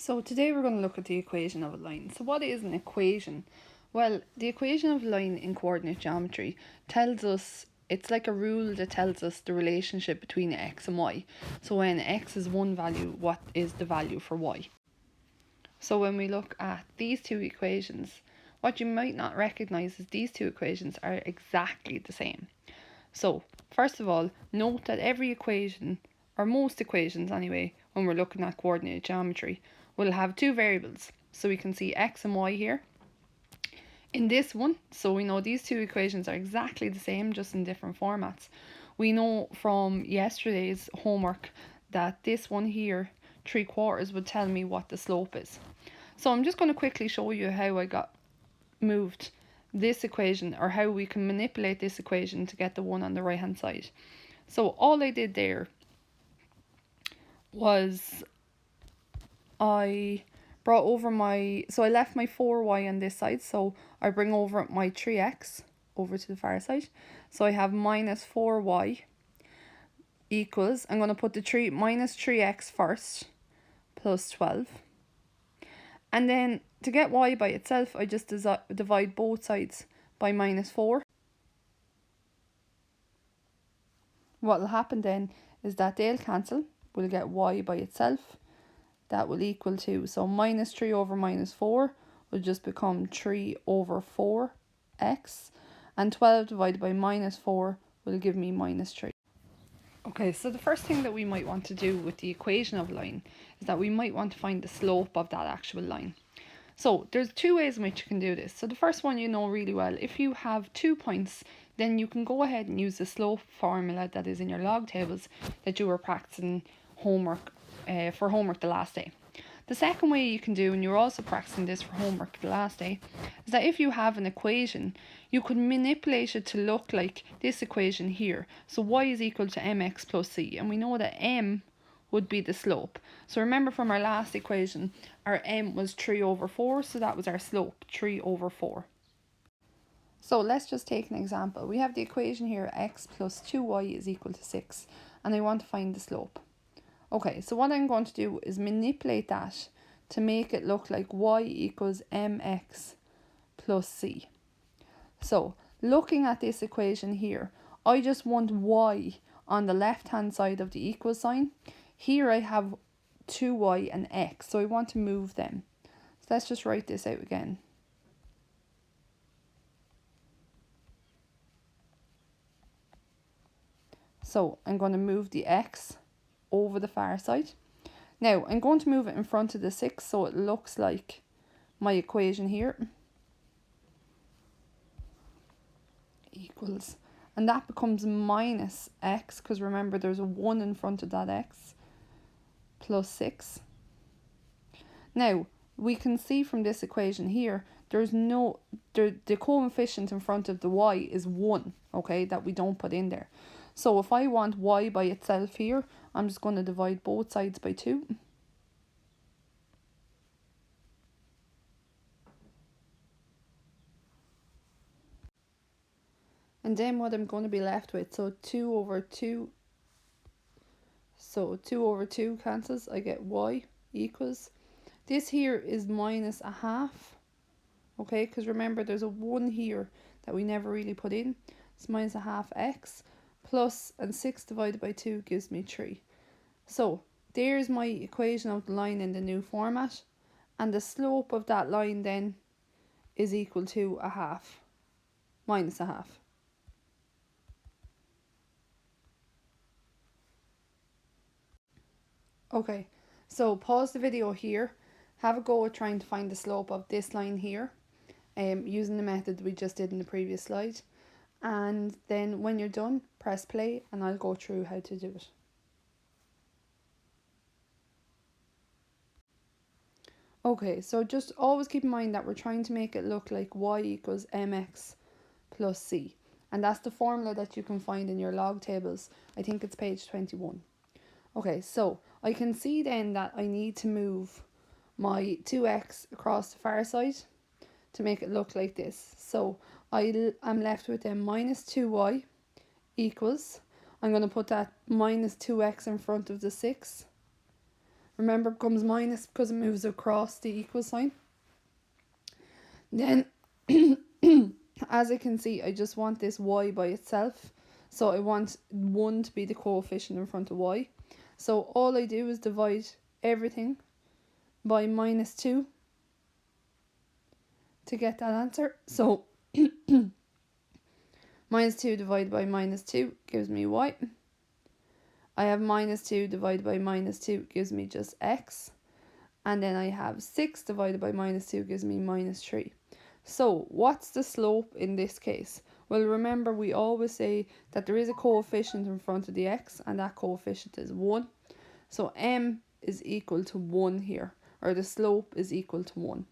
So today we're going to look at the equation of a line. So what is an equation? Well, the equation of a line in coordinate geometry tells us, it's like a rule that tells us the relationship between x and y. So when x is one value, what is the value for y? So when we look at these two equations, what you might not recognise is these two equations are exactly the same. So first of all, note that every equation, or most equations anyway, when we're looking at coordinate geometry, will have two variables. So we can see x and y here. In this one, so we know these two equations are exactly the same, just in different formats. We know from yesterday's homework that this one here, 3/4, would tell me what the slope is. So I'm just going to quickly show you how I got moved this equation, or how we can manipulate this equation to get the one on the right hand side. So all I did there was I brought over so I left my 4y on this side, so I bring over my 3x over to the far side. So I have minus 4y equals, I'm going to put the minus 3x first, plus 12. And then to get y by itself, I just divide both sides by minus 4. What will happen then is that they'll cancel. We'll get y by itself. That will equal to, so minus 3 over minus 4 will just become 3 over 4x. And 12 divided by minus 4 will give me minus 3. Okay, so the first thing that we might want to do with the equation of a line is that we might want to find the slope of that actual line. So there's two ways in which you can do this. So the first one you know really well. If you have 2 points, then you can go ahead and use the slope formula that is in your log tables that you were practicing homework for homework the last day. The second way you can do, and you're also practicing this for homework the last day, is that if you have an equation, you could manipulate it to look like this equation here. So y is equal to mx plus c, and we know that m would be the slope. So remember from our last equation, our m was 3 over 4, so that was our slope, 3 over 4. So let's just take an example. We have the equation here, x plus 2y is equal to 6, and I want to find the slope. Okay, so what I'm going to do is manipulate that to make it look like y equals mx plus c. So looking at this equation here, I just want y on the left hand side of the equal sign. Here I have 2y and x, so I want to move them. So let's just write this out again. So I'm going to move the x over the far side. Now I'm going to move it in front of the 6 so it looks like my equation here equals, and that becomes minus x, because remember there's a 1 in front of that x, plus 6. Now we can see from this equation here there's no, the coefficient in front of the y is 1, okay, that we don't put in there. So if I want y by itself here, I'm just going to divide both sides by 2. And then what I'm going to be left with, so 2 over 2, so 2 over 2 cancels, I get y equals, this here is minus a half, okay, because remember there's a 1 here that we never really put in, it's minus a half x, plus, and 6 divided by 2 gives me 3. So there's my equation of the line in the new format, and the slope of that line then is equal to a half, minus a half. Okay, so pause the video here, have a go at trying to find the slope of this line here, using the method we just did in the previous slide, and then when you're done, press play and I'll go through how to do it. Okay, so just always keep in mind that we're trying to make it look like y equals mx plus c, and that's the formula that you can find in your log tables. I think it's page 21. Okay, so I can see then that I need to move my 2x across the far side to make it look like this. So I'm left with then minus 2y equals, I'm going to put that minus 2x in front of the 6. remember, becomes minus because it moves across the equal sign. Then, as I can see, I just want this y by itself. So I want 1 to be the coefficient in front of y. So all I do is divide everything by minus 2 to get that answer. So minus 2 divided by minus 2 gives me y. I have minus 2 divided by minus 2 gives me just x. And then I have 6 divided by minus 2 gives me minus 3. So what's the slope in this case? Well, remember, we always say that there is a coefficient in front of the x, and that coefficient is 1. So m is equal to 1 here, or the slope is equal to 1.